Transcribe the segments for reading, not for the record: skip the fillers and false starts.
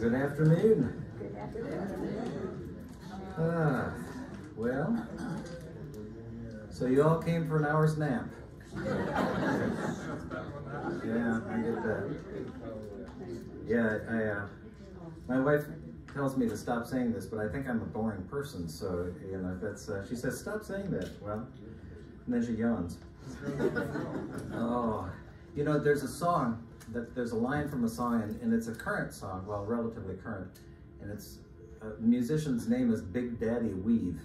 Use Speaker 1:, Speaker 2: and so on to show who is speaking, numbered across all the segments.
Speaker 1: Good afternoon.
Speaker 2: Good afternoon.
Speaker 1: Well, so you all came for an hour's nap. Yeah, I get that. Yeah, my wife tells me to stop saying this, but I think I'm a boring person, so, you know, that's, she says, stop saying that. Well, and then she yawns. Oh, you know, there's a song, there's a line from a song, and it's a current song, well, relatively current, and it's, the musician's name is Big Daddy Weave.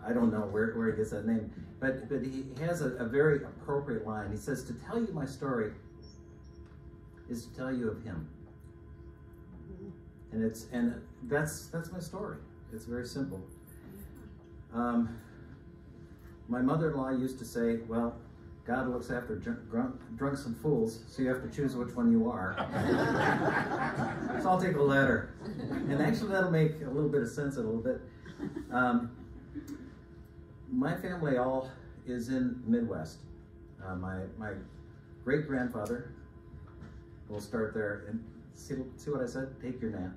Speaker 1: I don't know where he gets that name, but he has a very appropriate line. He says, to tell you my story is to tell you of him. And that's my story. It's very simple. My mother-in-law used to say, well, God looks after drunks and fools, so you have to choose which one you are. So I'll take the latter. And actually that'll make a little bit of sense in a little bit. My family all is in the Midwest. My great-grandfather, we'll start there, and see what I said? Take your nap.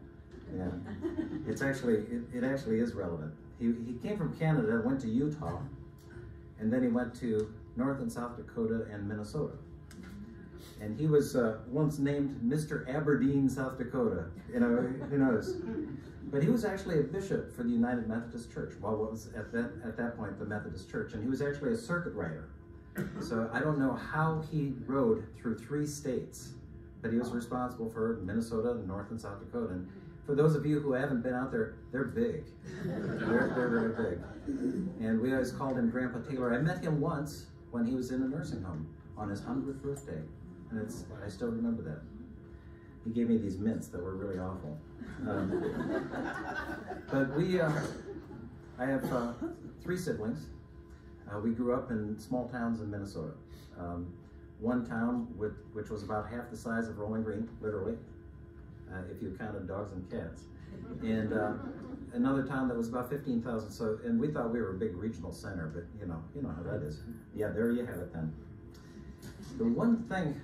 Speaker 1: Yeah, it actually is relevant. He came from Canada, went to Utah, and then he went to North and South Dakota and Minnesota. And he was once named Mr. Aberdeen, South Dakota. You know, who knows? But he was actually a bishop for the United Methodist Church. Well, what was at that point the Methodist Church, and he was actually a circuit rider. So I don't know how he rode through 3 states, but he was responsible for Minnesota, North and South Dakota. And for those of you who haven't been out there, they're big. They're very big. And we always called him Grandpa Taylor. I met him once when he was in a nursing home on his 100th birthday. And I still remember that. He gave me these mints that were really awful. But I have 3 siblings. We grew up in small towns in Minnesota. One town which was about half the size of Rolling Green, literally, if you counted dogs and cats. And another town that was about 15,000. So, and we thought we were a big regional center, but you know how that is. Yeah, there you have it then. The one thing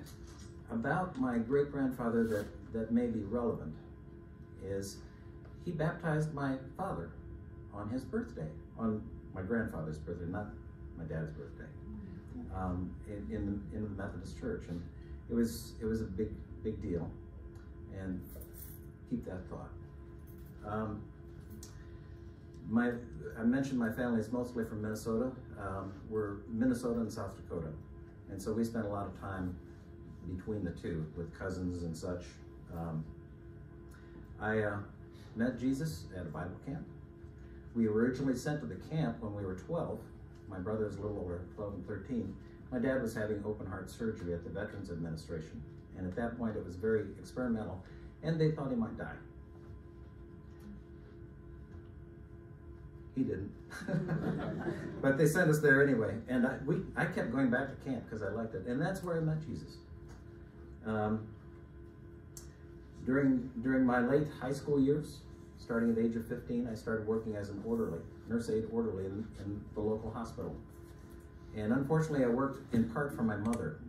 Speaker 1: about my great-grandfather that may be relevant is he baptized my father on his birthday, on my grandfather's birthday, not my dad's birthday, in the Methodist Church, and it was a big deal. And keep that thought. I mentioned my family is mostly from Minnesota. We're Minnesota and South Dakota, and so we spent a lot of time between the two with cousins and such. I met Jesus at a Bible camp. We were originally sent to the camp when we were 12. My brother is a little older, 12 and 13. My dad was having open heart surgery at the Veterans Administration. And at that point, it was very experimental, and they thought he might die. He didn't. But they sent us there anyway. And I kept going back to camp because I liked it. And that's where I met Jesus. During my late high school years, starting at the age of 15, I started working as an orderly, nurse aide orderly in the local hospital. And unfortunately, I worked in part for my mother.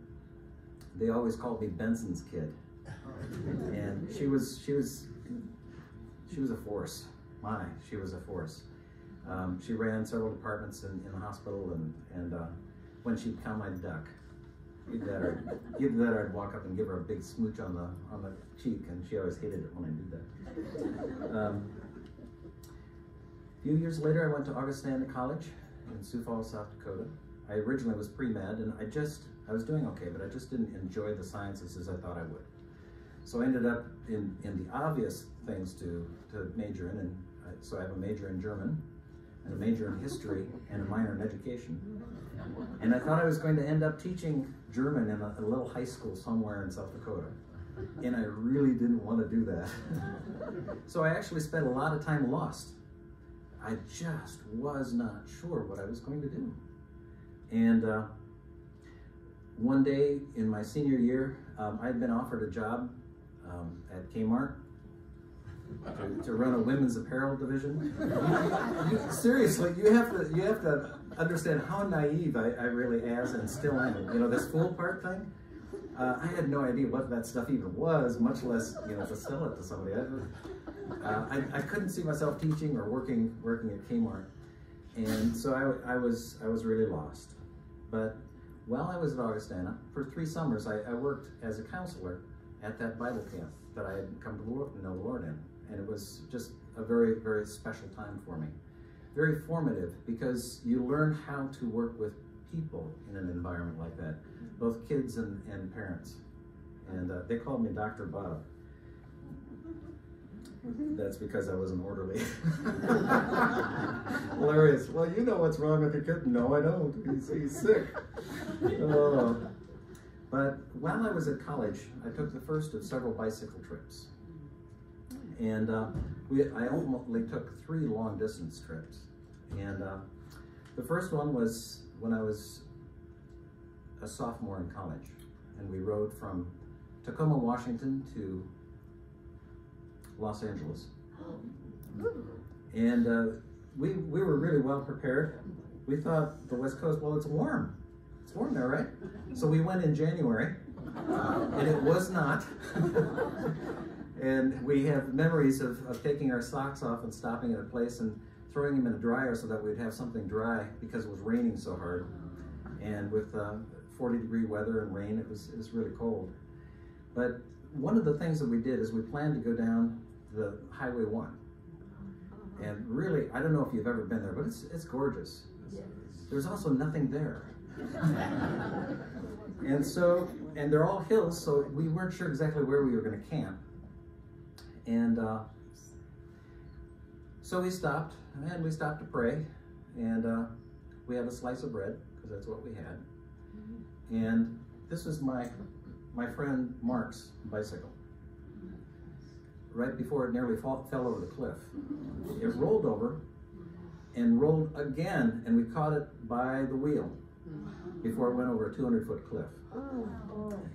Speaker 1: They always called me Benson's kid. And she was a force. She was a force. She ran several departments in the hospital, and when she'd come, I'd duck. Either that or I'd walk up and give her a big smooch on the cheek, and she always hated it when I did that. A few years later, I went to Augustana College in Sioux Falls, South Dakota. I originally was pre-med, and I was doing okay, but I just didn't enjoy the sciences as I thought I would. So I ended up in the obvious things to major in, and so I have a major in German, and a major in history, and a minor in education. And I thought I was going to end up teaching German in a little high school somewhere in South Dakota. And I really didn't want to do that. So I actually spent a lot of time lost. I just was not sure what I was going to do. And one day in my senior year, I had been offered a job at Kmart to run a women's apparel division. Seriously, you have to understand how naive I really am and still am. You know, this fool part thing. I had no idea what that stuff even was, much less, you know, to sell it to somebody. I couldn't see myself teaching or working at Kmart, and so I was really lost. But while I was at Augustana, for 3 summers, I worked as a counselor at that Bible camp that I had come to know the Lord in, and it was just a very, very special time for me. Very formative, because you learn how to work with people in an environment like that, both kids and parents. And they called me Dr. Bob. That's because I was an orderly. Hilarious. Well, you know what's wrong with your kid. No, I don't. He's sick. Oh. But while I was at college, I took the first of several bicycle trips. And I ultimately took 3 long-distance trips. And the first one was when I was a sophomore in college. And we rode from Tacoma, Washington to Los Angeles. And we were really well prepared. We thought the West Coast, well, it's warm. It's warm there, right? So we went in January, and it was not. And we have memories of taking our socks off and stopping at a place and throwing them in a dryer so that we'd have something dry, because it was raining so hard. And with 40-degree weather and rain, it was really cold. But one of the things that we did is we planned to go down the Highway 1. And really, I don't know if you've ever been there, but it's gorgeous. There's also nothing there. And they're all hills, so we weren't sure exactly where we were going to camp. And so we stopped to pray, and we had a slice of bread, because that's what we had. And this was my friend Mark's bicycle. Right before it nearly fell over the cliff, it rolled over and rolled again, and we caught it by the wheel before it went over a 200-foot cliff.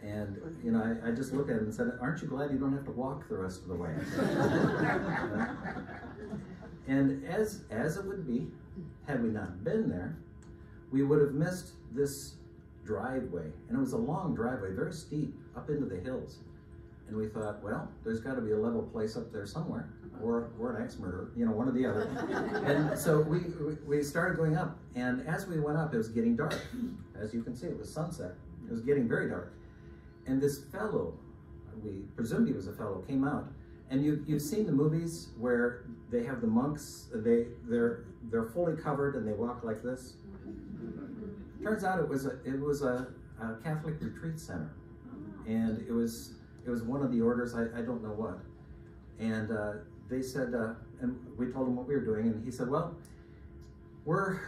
Speaker 1: And you know, I just looked at it and said, "Aren't you glad you don't have to walk the rest of the way?" And as it would be, had we not been there, we would have missed this driveway, and it was a long driveway, very steep, up into the hills. And we thought, well, there's got to be a level place up there somewhere, or an axe murderer, you know, one or the other. And so we started going up, and as we went up, it was getting dark. As you can see, it was sunset. It was getting very dark. And this fellow, we presumed he was a fellow, came out. And you've seen the movies where they have the monks, they're fully covered and they walk like this. Turns out it was a Catholic retreat center, and it was one of the orders, I don't know what. And they said, and we told him what we were doing, and he said, well, we're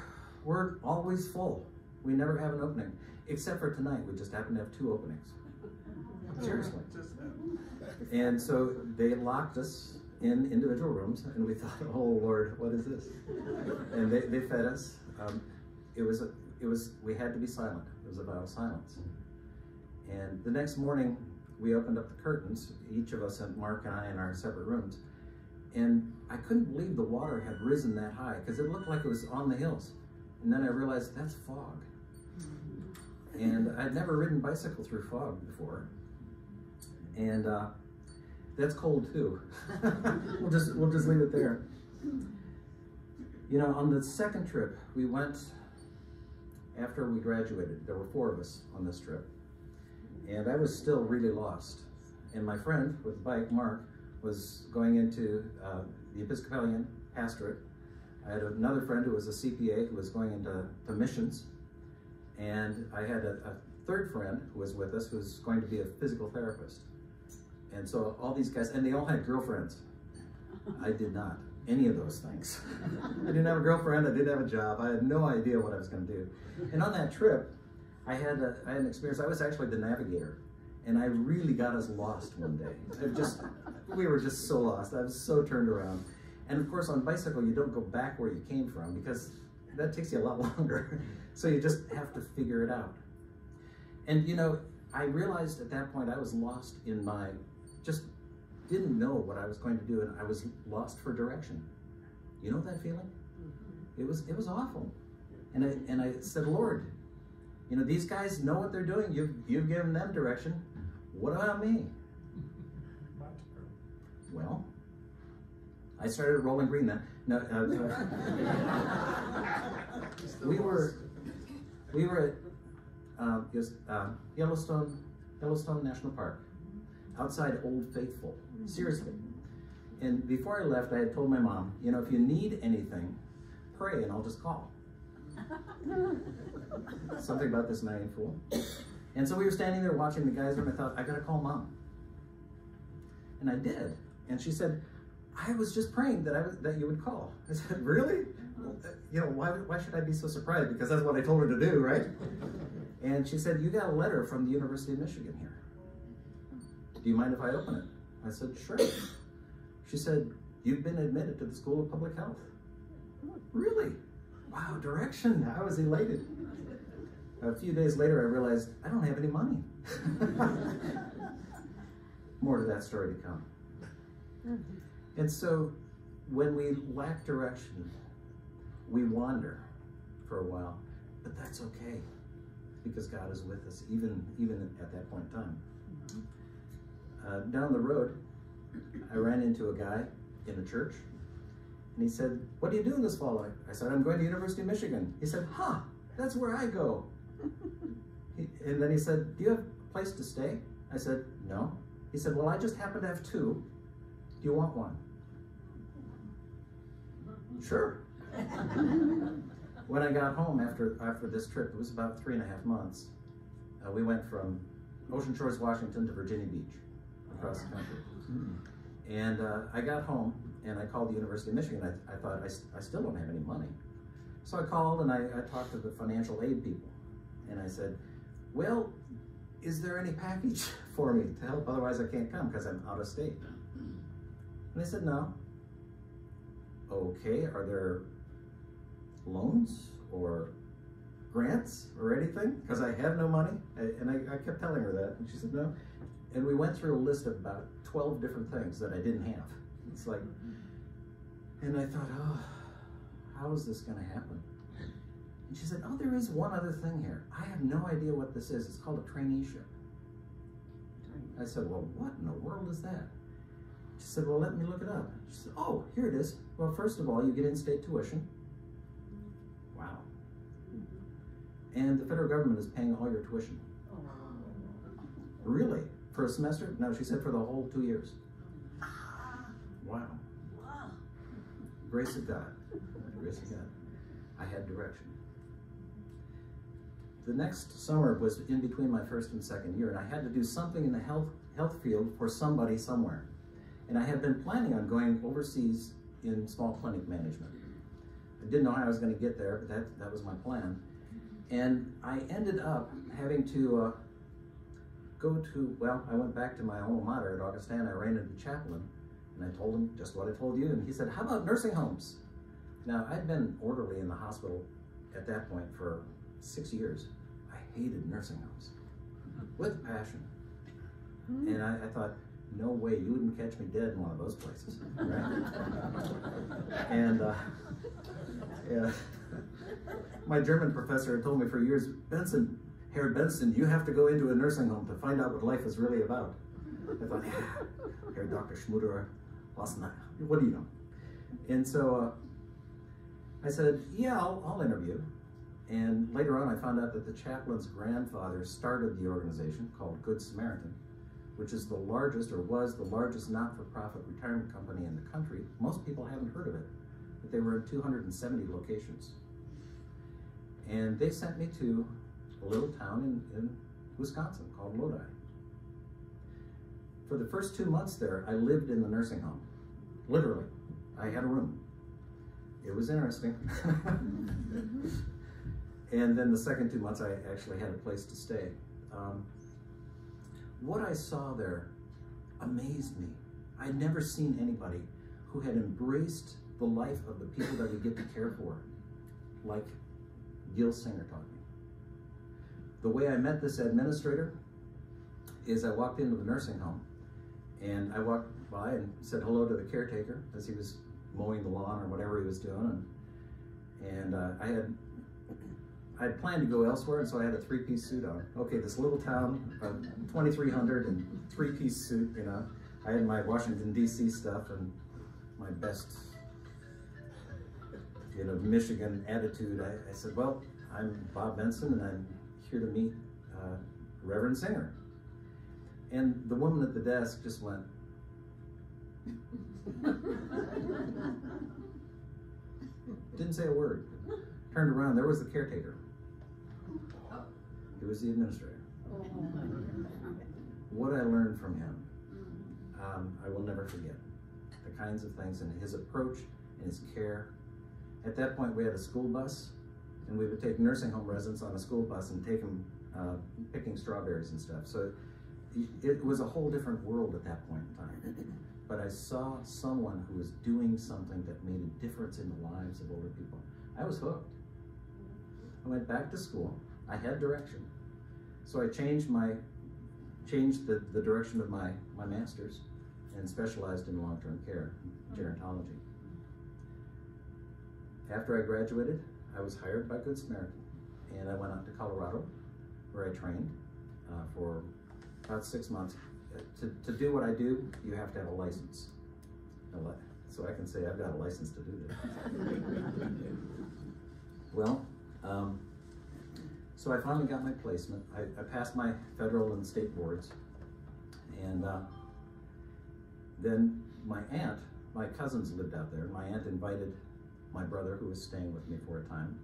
Speaker 1: always full. We never have an opening, except for tonight. We just happen to have 2 openings. Seriously. And so they locked us in individual rooms, and we thought, oh Lord, what is this? And they fed us. We had to be silent. It was a vow of silence. And the next morning, we opened up the curtains, each of us, and Mark and I, in our separate rooms. And I couldn't believe the water had risen that high, because it looked like it was on the hills. And then I realized that's fog. And I'd never ridden bicycle through fog before. And that's cold too. We'll just leave it there. You know, on the second trip, we went after we graduated. There were 4 of us on this trip. And I was still really lost. And my friend with the bike, Mark, was going into the Episcopalian pastorate. I had another friend who was a CPA who was going into missions. And I had a third friend who was with us who was going to be a physical therapist. And so all these guys, and they all had girlfriends. I did not. Any of those things. I didn't have a girlfriend, I didn't have a job, I had no idea what I was going to do. And on that trip, I had an experience. I was actually the navigator, and I really got us lost one day. We were just so lost. I was so turned around. And of course, on bicycle, you don't go back where you came from, because that takes you a lot longer. So you just have to figure it out. And you know, I realized at that point I was lost in just didn't know what I was going to do, and I was lost for direction. You know that feeling? It was awful. And I said, Lord, You know, these guys know what they're doing. You've given them direction. What about me? Well, I started Rolling Green then. No, we were at Yellowstone National Park, outside Old Faithful. Seriously. And before I left, I had told my mom, you know, if you need anything, pray and I'll just call. Something about this naive fool. And so we were standing there watching the geyser, and I thought, I gotta call Mom. And I did. And she said, I was just praying that you would call. I said, really? You know, why should I be so surprised? Because that's what I told her to do, right? And she said, you got a letter from the University of Michigan here. Do you mind if I open it? I said, sure. She said, you've been admitted to the School of Public Health. Really? Wow, direction. I was elated. A few days later, I realized I don't have any money. More to that story to come. And so when we lack direction, we wander for a while, but that's okay because God is with us even at that point in time. Down the road, I ran into a guy in a church, and he said, what are you doing this fall? I said, I'm going to University of Michigan. He said, huh, that's where I go. And then he said, do you have a place to stay? I said, no. He said, well, I just happen to have two. Do you want one? Sure. When I got home after this trip, it was about 3.5 months, we went from Ocean Shores, Washington to Virginia Beach, across the country. And I got home and I called the University of Michigan. I thought, I still don't have any money. So I called and I talked to the financial aid people. And I said, well, is there any package for me to help? Otherwise I can't come because I'm out of state. And they said, no. Okay, are there loans or grants or anything? Because I have no money. And I kept telling her that. And she said, no. And we went through a list of about 12 different things that I didn't have. It's like, and I thought, oh, how is this going to happen? And she said, oh, there is one other thing here. I have no idea what this is. It's called a traineeship. I said, well, what in the world is that? She said, well, let me look it up. She said, oh, here it is. Well, first of all, you get in-state tuition. Wow. And the federal government is paying all your tuition. Really? For a semester? No, she said for the whole 2 years. Wow. Grace of God. Grace of God. I had direction. The next summer was in between my first and second year, and I had to do something in the health field for somebody somewhere. And I had been planning on going overseas in small clinic management. I didn't know how I was going to get there, but that was my plan. And I ended up having to I went back to my alma mater at Augustana. I ran into the chaplain, and I told him just what I told you, and he said, how about nursing homes? Now, I'd been orderly in the hospital at that point for 6 years. I hated nursing homes with passion. And I thought, no way, you wouldn't catch me dead in one of those places, right? And yeah, my German professor had told me for years, Herr Benson, you have to go into a nursing home to find out what life is really about. I thought, yeah, Herr Dr. Schmuderer, what do you know? And so I said, yeah, I'll interview. And later on, I found out that the chaplain's grandfather started the organization called Good Samaritan, which is the largest, or was the largest, not-for-profit retirement company in the country. Most people haven't heard of it, but they were in 270 locations. And they sent me to a little town in Wisconsin called Lodi. For the first 2 months there, I lived in the nursing home. Literally, I had a room. It was interesting. And then the second 2 months, I actually had a place to stay. What I saw there amazed me. I'd never seen anybody who had embraced the life of the people that we get to care for, like Gil Singer taught me. The way I met this administrator is I walked into the nursing home, and I walked by and said hello to the caretaker as he was mowing the lawn or whatever he was doing, and I I planned to go elsewhere, and so I had a three-piece suit on. Okay, this little town, 2,300 and three-piece suit, you know. I had my Washington, D.C. stuff and my best, you know, Michigan attitude. I said, well, I'm Bob Benson, and I'm here to meet Reverend Singer. And the woman at the desk just went, didn't say a word. Turned around, there was the caretaker. He was the administrator. What I learned from him, I will never forget. The kinds of things and his approach and his care. At that point, we had a school bus, and we would take nursing home residents on a school bus and take them picking strawberries and stuff. So it was a whole different world at that point in time. But I saw someone who was doing something that made a difference in the lives of older people. I was hooked. I went back to school. I had direction. So I changed the direction of my master's and specialized in long-term care, gerontology. After I graduated, I was hired by Good Samaritan, and I went out to Colorado, where I trained for about 6 months. To do what I do, you have to have a license. So I can say I've got a license to do this. Well, so I finally got my placement. I passed my federal and state boards, and then my cousins lived out there. My aunt invited my brother, who was staying with me for a time,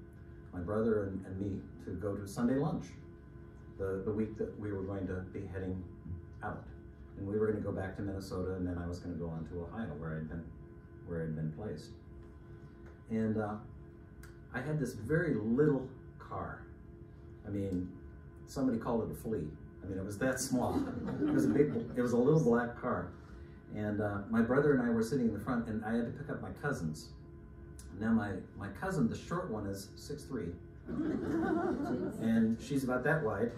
Speaker 1: my brother and me, to go to Sunday lunch the week that we were going to be heading out. And we were going to go back to Minnesota, and then I was going to go on to Ohio, where I'd been placed. And I had this very little car. I mean, somebody called it a flea. I mean, it was that small. It was a little black car. And my brother and I were sitting in the front, and I had to pick up my cousins. Now my cousin, the short one, is 6'3", and she's about that wide.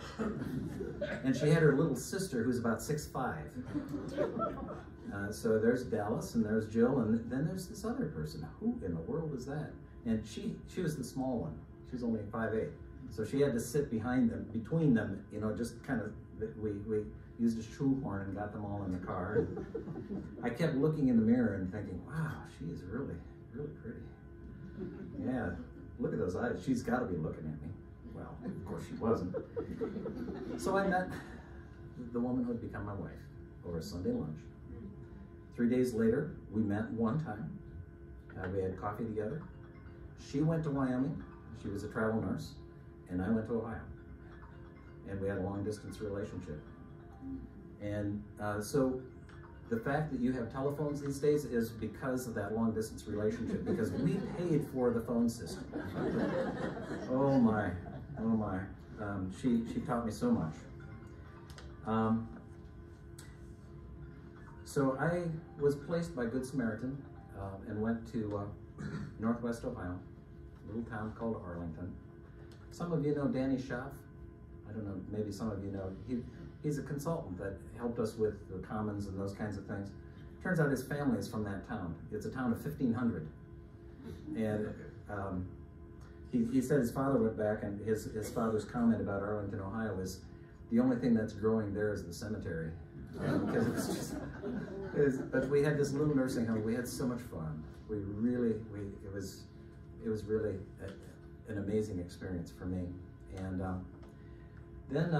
Speaker 1: And she had her little sister who's about 6'5". So there's Dallas, and there's Jill, and then there's this other person. Who in the world is that? And she was the small one. She was only 5'8". So she had to sit between them, you know, just kind of, we used a shoehorn and got them all in the car. And I kept looking in the mirror and thinking, wow, she is really, really pretty. Yeah, look at those eyes. She's got to be looking at me. Well, of course she wasn't. So I met the woman who would become my wife over a Sunday lunch. 3 days later, we met one time. We had coffee together. She went to Wyoming. She was a travel nurse. And I went to Ohio. And we had a long-distance relationship. And so the fact that you have telephones these days is because of that long-distance relationship, because we paid for the phone system. Oh my, oh my. She taught me so much. So I was placed by Good Samaritan and went to Northwest Ohio, a little town called Arlington. Some of you know Danny Schaff. I don't know, maybe some of you know. He's a consultant that helped us with the commons and those kinds of things. Turns out his family is from that town. It's a town of 1,500. And he said his father went back, and his father's comment about Arlington, Ohio is, the only thing that's growing there is the cemetery. Because but we had this little nursing home. We had so much fun. It was really an amazing experience for me. And then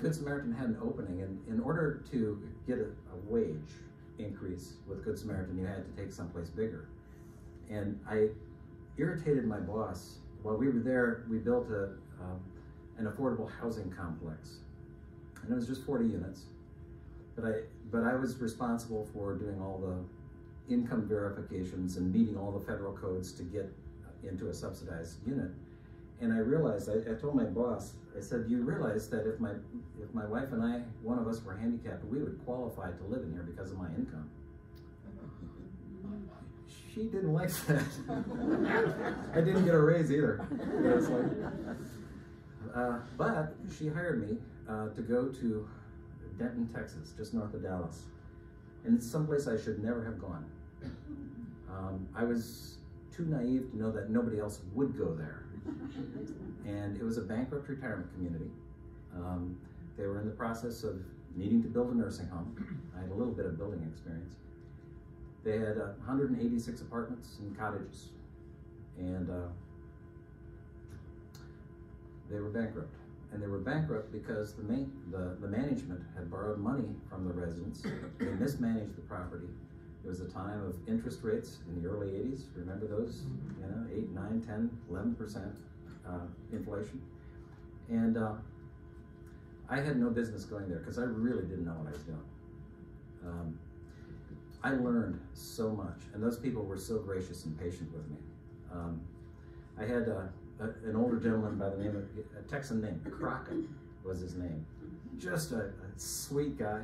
Speaker 1: Good Samaritan had an opening, and in order to get a wage increase with Good Samaritan, you had to take someplace bigger. And I irritated my boss. While we were there, we built an affordable housing complex, and it was just 40 units. But I was responsible for doing all the income verifications and meeting all the federal codes to get into a subsidized unit. And I realized, I told my boss, I said, you realize that if my wife and I, one of us were handicapped, we would qualify to live in here because of my income. She didn't like that. I didn't get a raise either. It's like, but she hired me to go to Denton, Texas, just north of Dallas. And it's someplace I should never have gone. I was too naive to know that nobody else would go there. And it was a bankrupt retirement community. They were in the process of needing to build a nursing home. I had a little bit of building experience. They had 186 apartments and cottages, and they were bankrupt. And they were bankrupt because the management had borrowed money from the residents. They mismanaged the property. It was a time of interest rates in the early 80s. Remember those? You know, 8, 9, 10, 11% inflation. And I had no business going there because I really didn't know what I was doing. I learned so much, and those people were so gracious and patient with me. I had an older gentleman by the name of, a Texan named Crockett was his name. Just a sweet guy.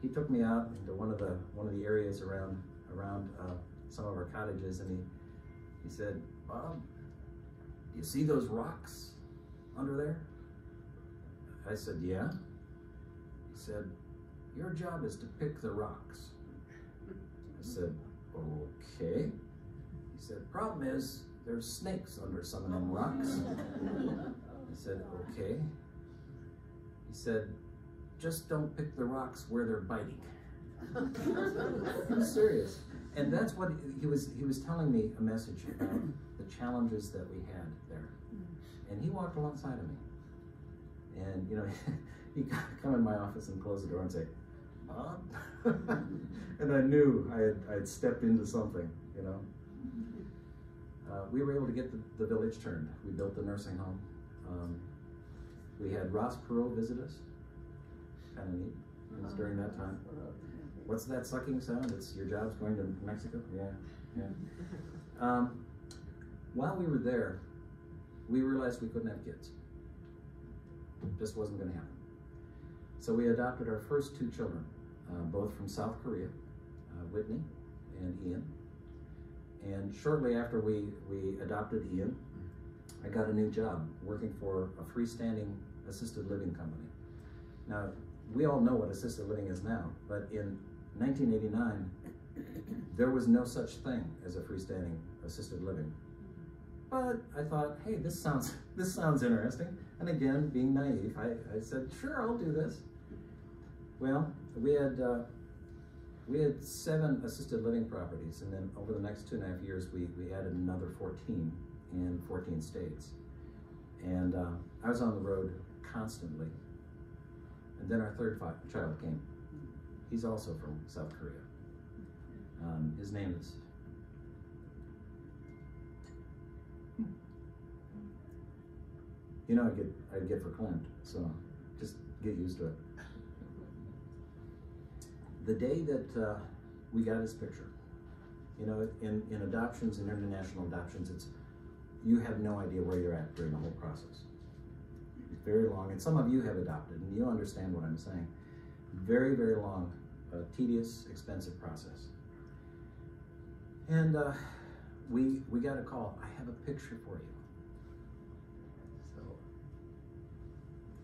Speaker 1: He took me out into one of the areas around some of our cottages, and he said, "Bob, do you see those rocks under there?" I said, "Yeah." He said, "Your job is to pick the rocks." I said, "Okay." He said, "Problem is, there's snakes under some of them rocks." I said, "Okay." He said, "Just don't pick the rocks where they're biting." He was serious. And that's what he was telling me, a message about the challenges that we had there. And he walked alongside of me. And you know, he'd come in my office and close the door and say, "Bob?" And I knew I had stepped into something, you know. We were able to get the village turned. We built the nursing home. We had Ross Perot visit us. Kind of neat. It was during that time. What's that sucking sound? It's your job's going to Mexico? Yeah. While we were there, we realized we couldn't have kids. It just wasn't going to happen. So we adopted our first 2 children, both from South Korea, Whitney and Ian. And shortly after we adopted Ian, I got a new job working for a freestanding assisted living company. Now, we all know what assisted living is now, but in 1989, there was no such thing as a freestanding assisted living. But I thought, hey, this sounds interesting. And again, being naive, I said, sure, I'll do this. Well, we had 7 assisted living properties, and then over the next 2.5 years, we added another 14 in 14 states. And I was on the road constantly. And then our third child came. He's also from South Korea. His name is, you know, I'd get verklempt, so just get used to it. The day that we got his picture, you know, in adoptions and international adoptions, you have no idea where you're at during the whole process. It's very long, and some of you have adopted, and you understand what I'm saying. Very, very long, tedious, expensive process. And we got a call. I have a picture for you.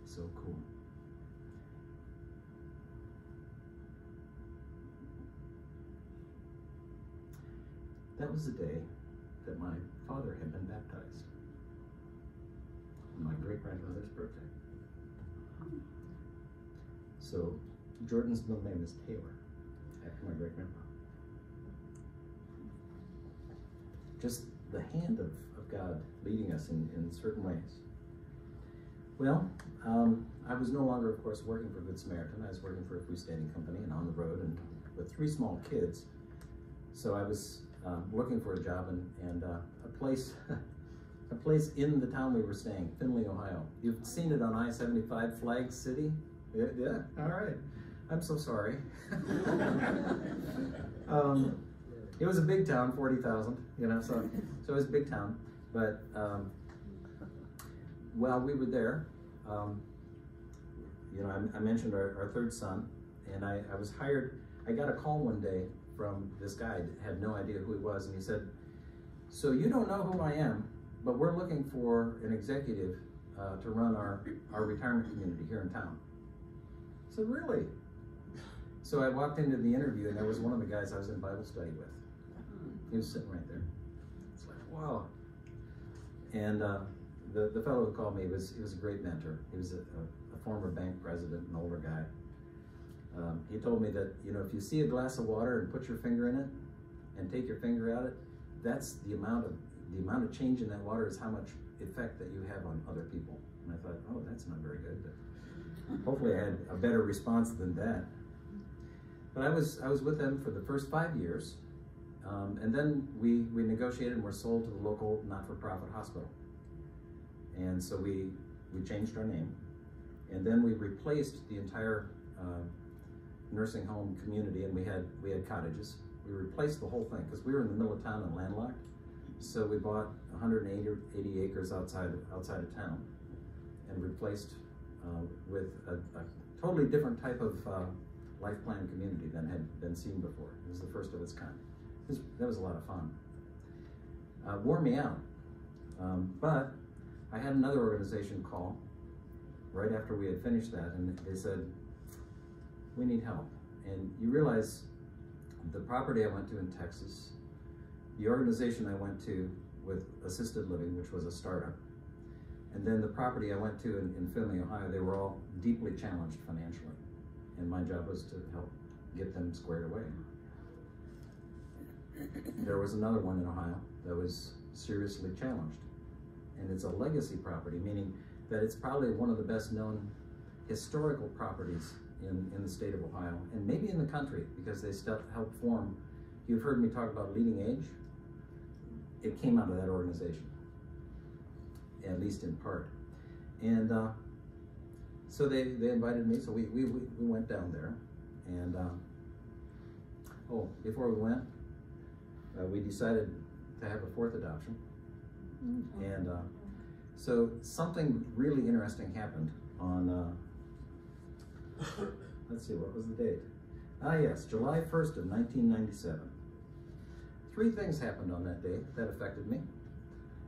Speaker 1: So cool. That was the day that my father had been baptized. On my great-grandfather's birthday. So Jordan's middle name is Taylor, after my great-grandpa. Just the hand of God leading us in certain ways. Well, I was no longer, of course, working for Good Samaritan. I was working for a freestanding company and on the road and with 3 small kids. So I was looking for a job and a place in the town we were staying, Findlay, Ohio. You've seen it on I-75, Flag City? Yeah, all right. I'm so sorry. It was a big town, 40,000, you know, so it was a big town. But while we were there, you know, I mentioned our 3rd son, and I was hired. I got a call one day from this guy, had no idea who he was, and he said, "So you don't know who I am, but we're looking for an executive to run our retirement community here in town." I said, "Really?" So I walked into the interview, and there was one of the guys I was in Bible study with. He was sitting right there. It's like, wow. And the fellow who called me he was a great mentor. He was a former bank president, an older guy. He told me that, you know, if you see a glass of water and put your finger in it and take your finger out of it, that's the amount of change in that water is how much effect that you have on other people. And I thought, oh, that's not very good. But hopefully I had a better response than that. But I was with them for the first 5 years. And then we negotiated and were sold to the local not-for-profit hospital. And so we changed our name. And then we replaced the entire nursing home community, and we had cottages. We replaced the whole thing because we were in the middle of town and landlocked. So we bought 180 acres outside of town and replaced with a totally different type of life plan community than had been seen before. It was the first of its kind. That was a lot of fun. Wore me out. But I had another organization call right after we had finished that, and they said, we need help. And you realize the property I went to in Texas, the organization I went to with assisted living, which was a startup, and then the property I went to in Findlay, Ohio, they were all deeply challenged financially. And my job was to help get them squared away. There was another one in Ohio that was seriously challenged. And it's a legacy property, meaning that it's probably one of the best known historical properties in the state of Ohio, and maybe in the country, because they helped form, you've heard me talk about Leading Age. It came out of that organization, at least in part. And so they invited me, so we went down there. And before we went, we decided to have a fourth adoption. Mm-hmm. And so something really interesting happened on, let's see, what was the date? Yes, July 1st of 1997. 3 things happened on that day that affected me.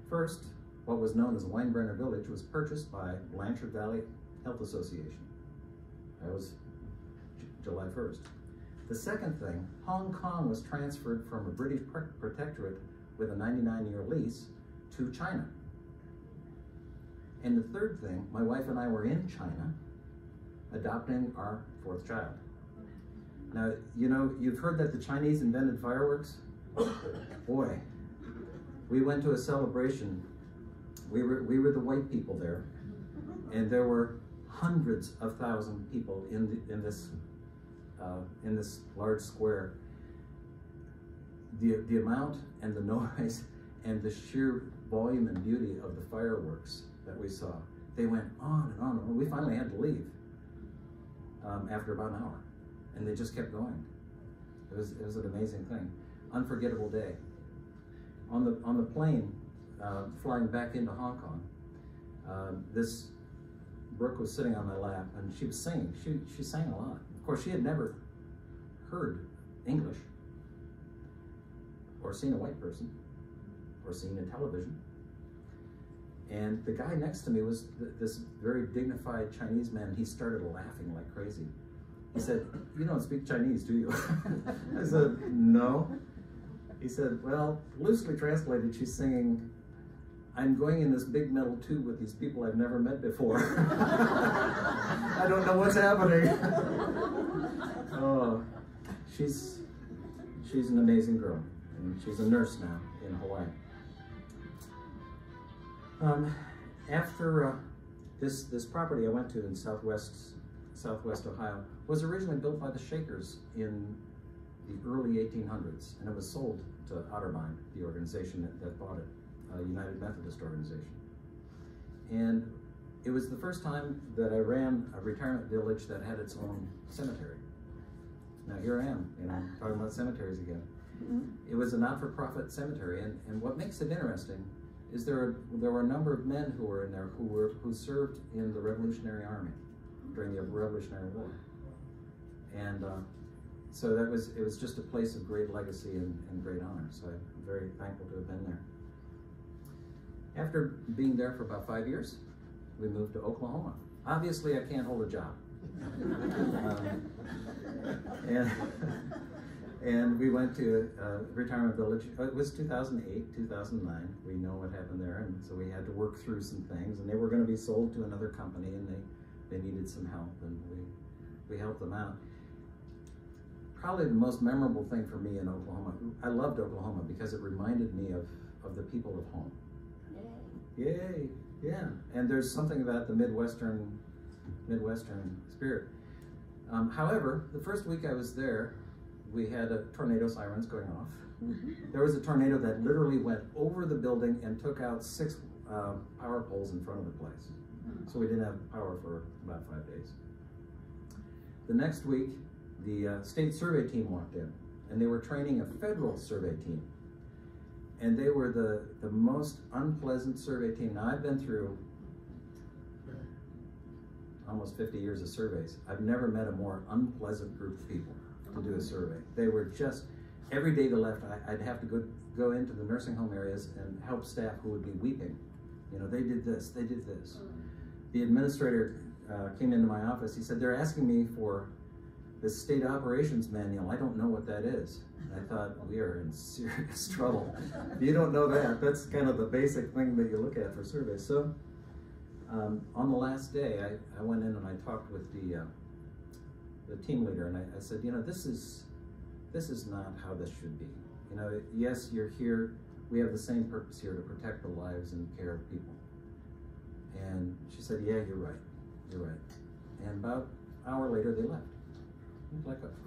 Speaker 1: First, what was known as Weinbrenner Village was purchased by Blanchard Valley Health Association. That was July 1st. The second thing, Hong Kong was transferred from a British protectorate with a 99-year lease to China. And the third thing, my wife and I were in China adopting our 4th child. Now, you know, you've heard that the Chinese invented fireworks? Boy, we went to a celebration. We were the white people there, and there were hundreds of thousands of people in this large square. The amount and the noise and the sheer volume and beauty of the fireworks that we saw, they went on and on. We finally had to leave after about an hour, and they just kept going. It was an amazing thing. Unforgettable day. On the plane flying back into Hong Kong, this Brooke was sitting on my lap, and she was singing. She sang a lot. Of course, she had never heard English or seen a white person or seen a television. And the guy next to me was this very dignified Chinese man. He started laughing like crazy. He said, "You don't speak Chinese, do you?" I said, "No." He said, "Well, loosely translated, she's singing, 'I'm going in this big metal tube with these people I've never met before.' I don't know what's happening." Oh, she's an amazing girl, and she's a nurse now in Hawaii. After this property I went to in southwest Ohio was originally built by the Shakers in the early 1800s, and it was sold to Otterbein, the organization that bought it, a United Methodist organization. And it was the first time that I ran a retirement village that had its own cemetery. Now here I am, talking about cemeteries again. Mm-hmm. It was a not-for-profit cemetery, and what makes it interesting is there were a number of men who were in there who served in the Revolutionary Army during the Revolutionary War, and so it was just a place of great legacy and great honor. So I'm very thankful to have been there. After being there for about 5 years, we moved to Oklahoma. Obviously, I can't hold a job, and And we went to retirement village. It was 2008, 2009. We know what happened there, and so we had to work through some things. And they were going to be sold to another company, and they needed some help, and we helped them out. Probably the most memorable thing for me in Oklahoma. I loved Oklahoma because it reminded me of the people of home. Yay! Yeah. And there's something about the Midwestern spirit. However, the first week I was there, we had tornado sirens going off. There was a tornado that literally went over the building and took out 6 power poles in front of the place. So we didn't have power for about 5 days. The next week, the state survey team walked in, and they were training a federal survey team. And they were the most unpleasant survey team. Now, I've been through almost 50 years of surveys. I've never met a more unpleasant group of people to do a survey. They were just, every day they left, I'd have to go into the nursing home areas and help staff who would be weeping. You know, they did this, they did this. The administrator came into my office. He said, they're asking me for the state operations manual. I don't know what that is. And I thought, we are in serious trouble. If you don't know that, that's kind of the basic thing that you look at for surveys. So on the last day, I went in and I talked with the team leader, and I said, you know, this is not how this should be. You know, yes, you're here. We have the same purpose here, to protect the lives and care of people. And she said, yeah, you're right. You're right. And about an hour later, they left. It was like,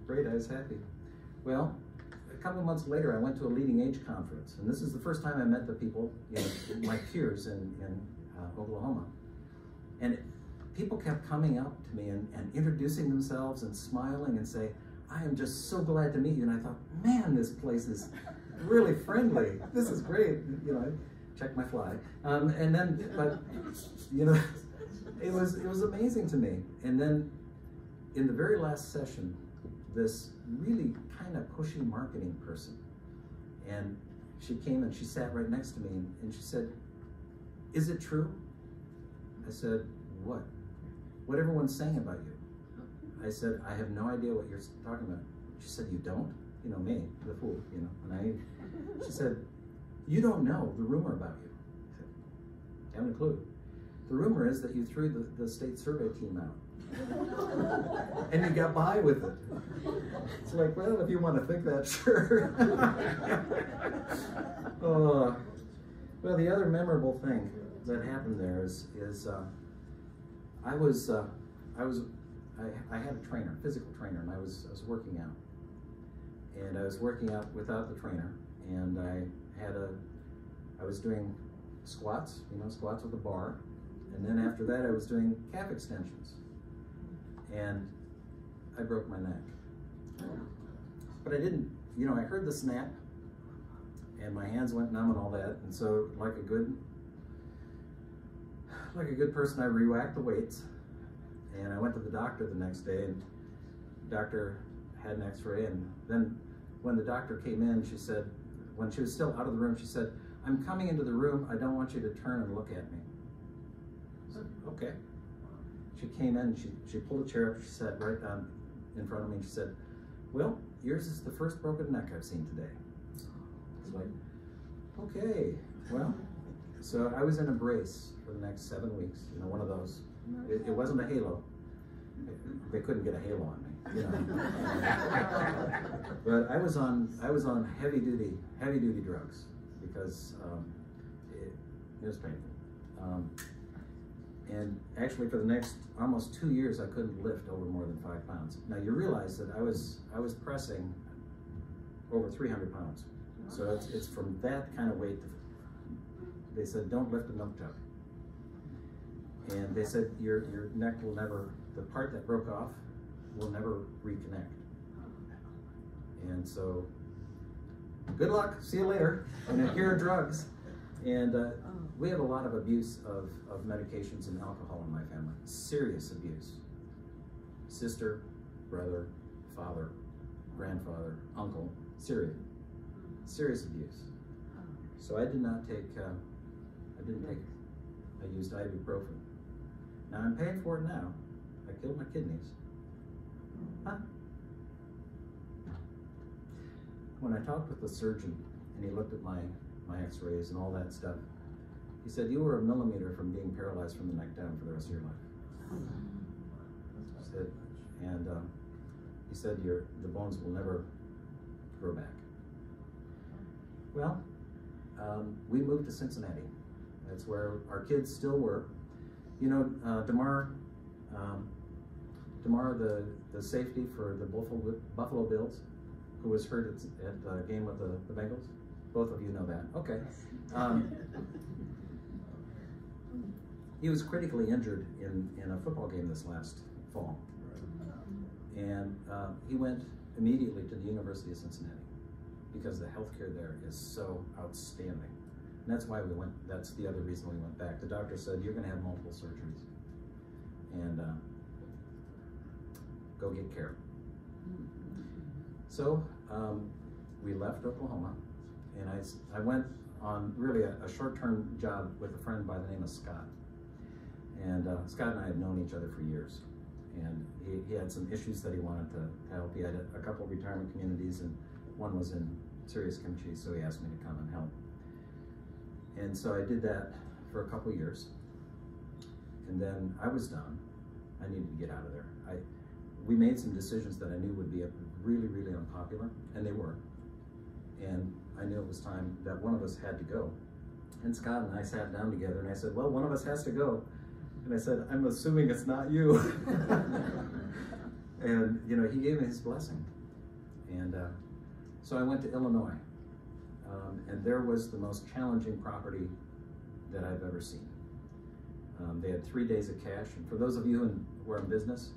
Speaker 1: great, I was happy. Well, a couple of months later, I went to a leading age conference, and this is the first time I met the people, you know, my peers in Oklahoma. And people kept coming up to me and introducing themselves and smiling and say, I am just so glad to meet you. And I thought, man, this place is really friendly. This is great. You know, I checked my fly. And then, but, you know, it was amazing to me. And then in the very last session, this really kind of pushy marketing person, and she came and she sat right next to me, and she said, is it true? I said, what? What everyone's saying about you. I said, I have no idea what you're talking about. She said, you don't? You know, me, the fool, you know. And she said, you don't know the rumor about you. I said, I haven't a clue. The rumor is that you threw the state survey team out. And you got by with it. It's like, well, if you want to think that, sure. Well, the other memorable thing that happened there is I had a trainer, physical trainer, and I was working out. And I was working out without the trainer, and I was doing squats, you know, squats with a bar, and then after that I was doing calf extensions. And I broke my neck. But I didn't, you know, I heard the snap, and my hands went numb and all that, and so like a good person, I re-whacked the weights, and I went to the doctor the next day, and the doctor had an x-ray, and then when the doctor came in, she said, when she was still out of the room, she said, I'm coming into the room, I don't want you to turn and look at me. I said, okay. She came in, she pulled a chair up, she sat right down in front of me, and she said, well, yours is the first broken neck I've seen today. It's like, okay, well, so I was in a brace for the next 7 weeks, you know, one of those. It wasn't a halo. They couldn't get a halo on me, you know. But I was on heavy duty drugs because it was painful. And actually, for the next almost 2 years, I couldn't lift over more than 5 pounds. Now you realize that I was pressing over 300 pounds. So it's from that kind of weight. They said, don't lift a milk jug. And they said, your neck will never, the part that broke off will never reconnect. And so, good luck, see you later. And here are drugs. And we have a lot of abuse of medications and alcohol in my family. Serious abuse. Sister, brother, father, grandfather, uncle, serious abuse. So I did not take, I used ibuprofen. Now I'm paying for it now. I killed my kidneys. Huh? when I talked with the surgeon and he looked at my x-rays and all that stuff, he said, you were a millimeter from being paralyzed from the neck down for the rest of your life. He said, the bones will never grow back. Well, we moved to Cincinnati. That's where our kids still were. You know, DeMar, the safety for the Buffalo Bills, who was hurt at the game with the Bengals. Both of you know that. Okay. He was critically injured in a football game this last fall. And he went immediately to the University of Cincinnati because the healthcare there is so outstanding. And that's why we went, that's the other reason we went back. The doctor said, you're gonna have multiple surgeries. And go get care. So we left Oklahoma, and I went on really a short-term job with a friend by the name of Scott. And Scott and I had known each other for years. And he had some issues that he wanted to help. He had a couple of retirement communities, and one was in serious kimchi, so he asked me to come and help. And so I did that for a couple of years. And then I was done. I needed to get out of there. We made some decisions that I knew would be really, really unpopular, and they were. And I knew it was time that one of us had to go. And Scott and I sat down together, and I said, well, one of us has to go. And I said, I'm assuming it's not you. And, you know, he gave me his blessing. And so I went to Illinois. And there was the most challenging property that I've ever seen. They had 3 days of cash. And for those of you who are in business,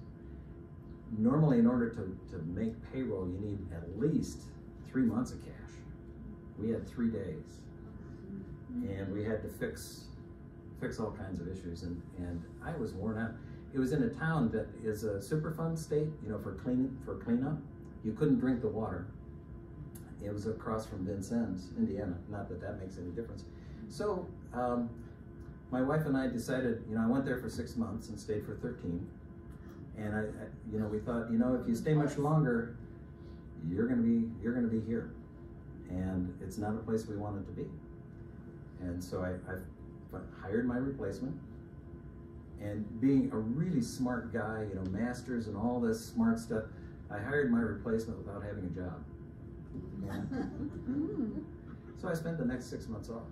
Speaker 1: normally in order to make payroll, you need at least 3 months of cash. We had 3 days. And we had to fix all kinds of issues, and I was worn out. It was in a town that is a Superfund state, you know, for cleanup. You couldn't drink the water. It was across from Vincennes, Indiana. Not that that makes any difference. So my wife and I decided, you know, I went there for 6 months and stayed for 13. And you know, we thought, you know, if you stay much longer, you're gonna be here, and it's not a place we wanted to be. And so I hired my replacement, and being a really smart guy, you know, masters and all this smart stuff, I hired my replacement without having a job. And so I spent the next 6 months off.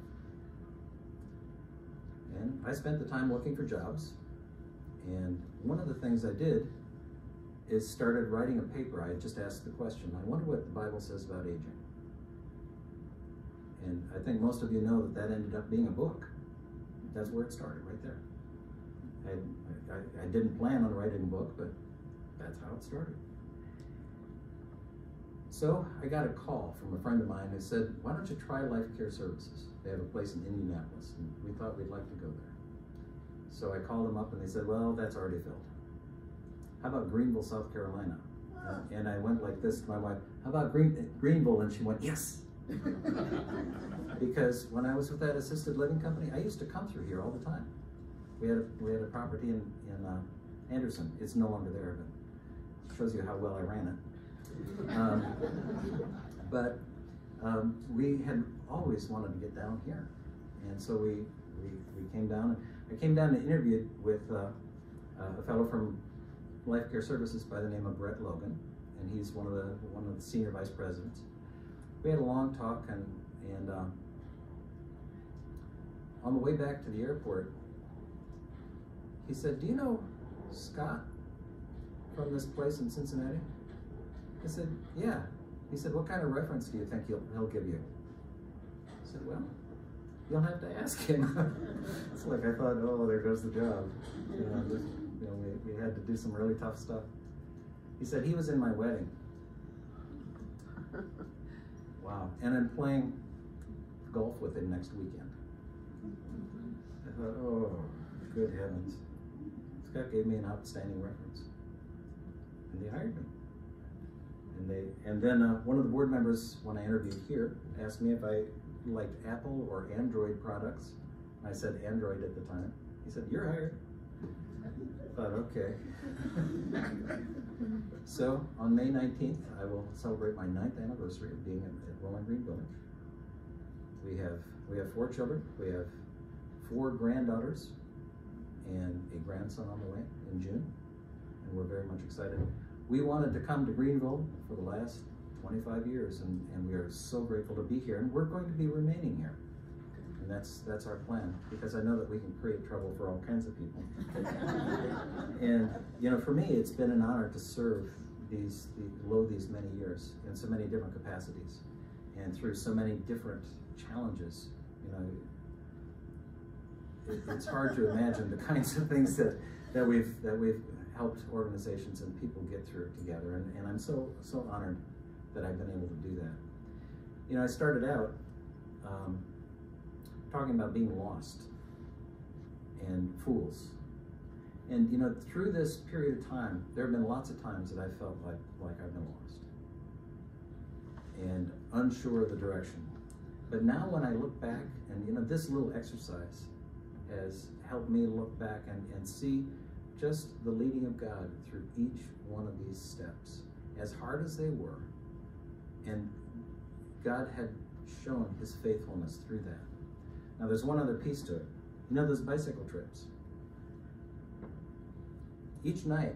Speaker 1: And I spent the time looking for jobs. And one of the things I did is started writing a paper. I just asked the question, I wonder what the Bible says about aging. And I think most of you know that ended up being a book. That's where it started, right there. I didn't plan on writing a book, but that's how it started. So I got a call from a friend of mine who said, why don't you try Life Care Services? They have a place in Indianapolis, and we thought we'd like to go there. So I called them up, and they said, well, that's already filled. How about Greenville, South Carolina? And I went like this to my wife, how about Greenville? And she went, yes. Because when I was with that assisted living company, I used to come through here all the time. We had a property in Anderson. It's no longer there, but it shows you how well I ran it. But we had always wanted to get down here, and so we came down. I came down to interview with a fellow from Life Care Services by the name of Brett Logan, and he's one of the senior vice presidents. We had a long talk, and on the way back to the airport, he said, do you know Scott from this place in Cincinnati? I said, yeah. He said, what kind of reference do you think he'll give you? I said, well, you'll have to ask him. It's like I thought, oh, there goes the job. We had to do some really tough stuff. He said, he was in my wedding. Wow. And I'm playing golf with him next weekend. I thought, oh, good heavens. Scott gave me an outstanding reference. And they hired me. And then one of the board members, when I interviewed here, asked me if I liked Apple or Android products. I said Android at the time. He said, you're hired. I thought, Okay. So on May 19th, I will celebrate my 9th anniversary of being at Bowling Green Village. We have 4 children. We have 4 granddaughters and a grandson on the way in June, and we're very much excited. We wanted to come to Greenville for the last 25 years, and we are so grateful to be here, and we're going to be remaining here. And that's our plan, because I know that we can create trouble for all kinds of people. And you know, for me, it's been an honor to serve these many years in so many different capacities, and through so many different challenges. You know, it's hard to imagine the kinds of things that we've helped organizations and people get through together, and I'm so honored that I've been able to do that. You know, I started out talking about being lost and fools, and you know, through this period of time, there have been lots of times that I felt like I've been lost and unsure of the direction. But now when I look back, and you know, this little exercise has helped me look back and see just the leading of God through each one of these steps, as hard as they were, and God had shown his faithfulness through that. Now there's one other piece to it. You know those bicycle trips? Each night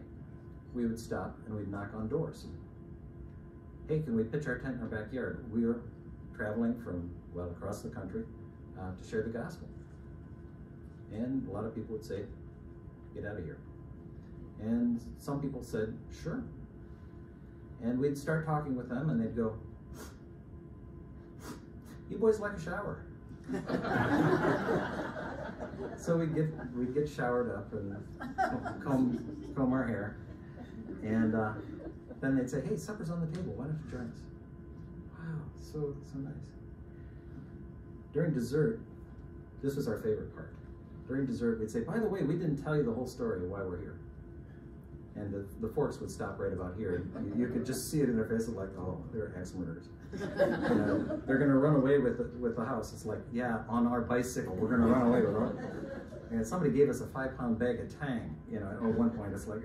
Speaker 1: we would stop and we'd knock on doors. Hey, can we pitch our tent in our backyard? We were traveling from, well, across the country to share the gospel. And a lot of people would say, get out of here. And some people said, sure. And we'd start talking with them, and they'd go, you boys like a shower. So we'd get showered up and comb our hair. And then they'd say, hey, supper's on the table. Why don't you join us? Wow, so nice. During dessert, this was our favorite part. During dessert, we'd say, by the way, we didn't tell you the whole story of why we're here. And the forks would stop right about here. You could just see it in their faces, like, oh, they're ex-murderers. You know, they're going to run away with the house. It's like, yeah, on our bicycle, we're going to run away with it. And somebody gave us a 5-pound bag of Tang. You know, at one point, it's like,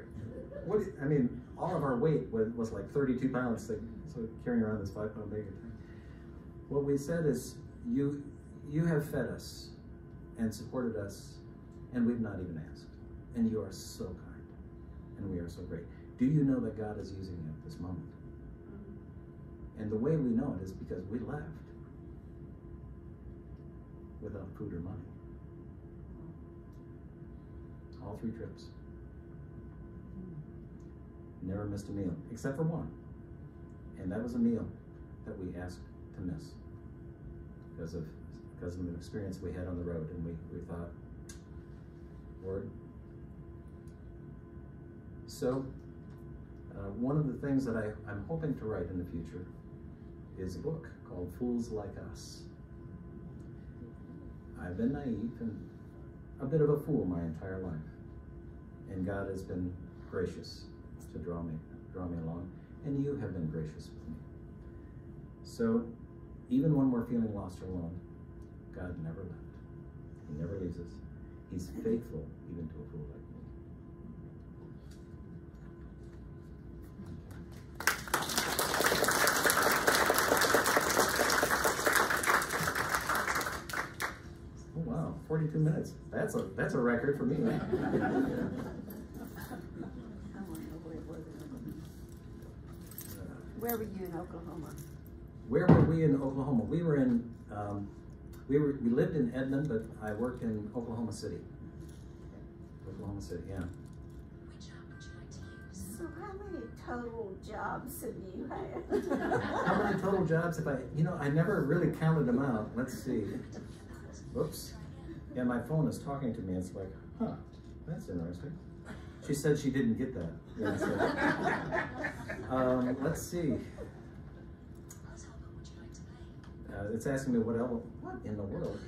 Speaker 1: what? I mean, all of our weight was like 32 pounds. So carrying around this 5-pound bag of Tang. What we said is, you have fed us and supported us, and we've not even asked. And you are so kind. And we are so great. Do you know that God is using you at this moment? And the way we know it is because we left without food or money. All 3 trips. Never missed a meal, except for one. And that was a meal that we asked to miss because of the experience we had on the road. And we thought, Lord. So, one of the things that I'm hoping to write in the future is a book called Fools Like Us. I've been naive and a bit of a fool my entire life, and God has been gracious to draw me along, and you have been gracious with me. So, even when we're feeling lost or alone, God never left. He never leaves us. He's faithful even to a fool like me. Oh wow, 42 minutes. That's a record for me.
Speaker 2: I want to know where it was. Where were you in Oklahoma?
Speaker 1: Where were we in Oklahoma? We were in, we lived in Edmond, but I worked in Oklahoma City. Oklahoma City, yeah.
Speaker 3: Which app would you like to use?
Speaker 2: So how many total jobs have you had?
Speaker 1: How many total jobs have I, I never really counted them out. Let's see. Whoops. Yeah, my phone is talking to me. It's like, huh, that's interesting. She said she didn't get that. Yeah, so, let's see.
Speaker 3: What album would you like to play?
Speaker 1: It's asking me what in the world.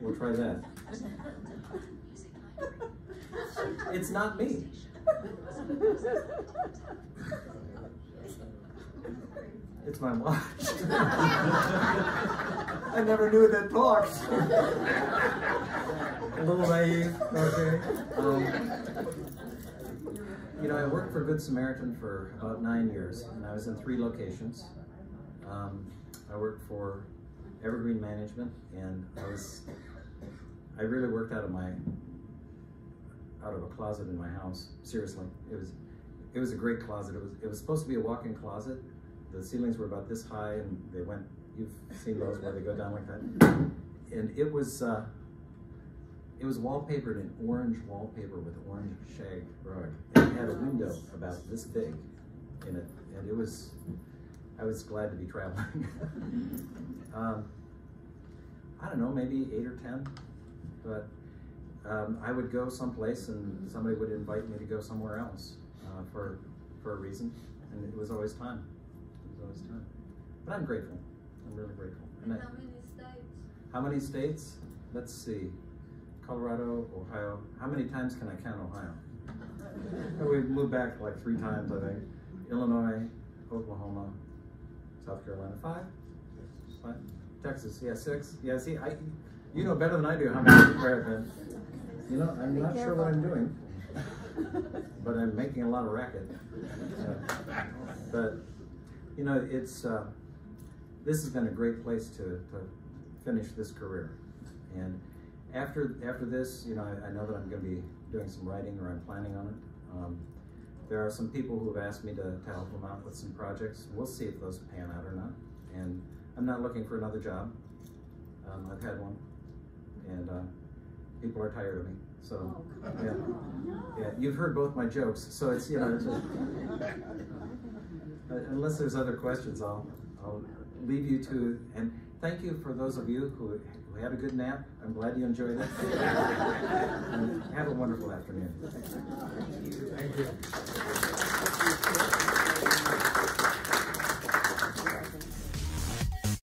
Speaker 1: We'll try that.
Speaker 3: Music library.
Speaker 1: It's not me. It's my watch. I never knew that talked.
Speaker 4: A little naive, okay.
Speaker 1: You know, I worked for Good Samaritan for about 9 years, and I was in 3 locations. I worked for Evergreen Management, and I really worked out of a closet in my house. Seriously, it was a great closet. It was supposed to be a walk-in closet. The ceilings were about this high, and they went. You've seen those where they go down like that. And it was wallpapered in orange wallpaper with orange shag rug. And it had a window about this big in it, and I was glad to be traveling. I don't know, maybe 8 or 10, but I would go someplace and somebody would invite me to go somewhere else for a reason, and it was always time. It was always time. But I'm grateful. I'm really grateful.
Speaker 3: And how many states?
Speaker 1: How many states? Let's see. Colorado, Ohio. How many times can I count Ohio? We've moved back like 3 times, I think. Illinois, Oklahoma, South Carolina, 5. Texas, yeah, 6. Yeah, see, you know better than I do how many where I've been. You know, I'm not sure what I'm doing, but I'm making a lot of racket. But you know, this has been a great place to finish this career. And after this, you know, I know that I'm going to be doing some writing, or I'm planning on it. There are some people who have asked me to help them out with some projects. We'll see if those pan out or not. And I'm not looking for another job. I've had one, and people are tired of me. So, yeah, you've heard both my jokes. So it's, you know, unless there's other questions, I'll leave you to. And thank you for those of you who had a good nap. I'm glad you enjoyed it. And have a wonderful afternoon.
Speaker 4: Thank you.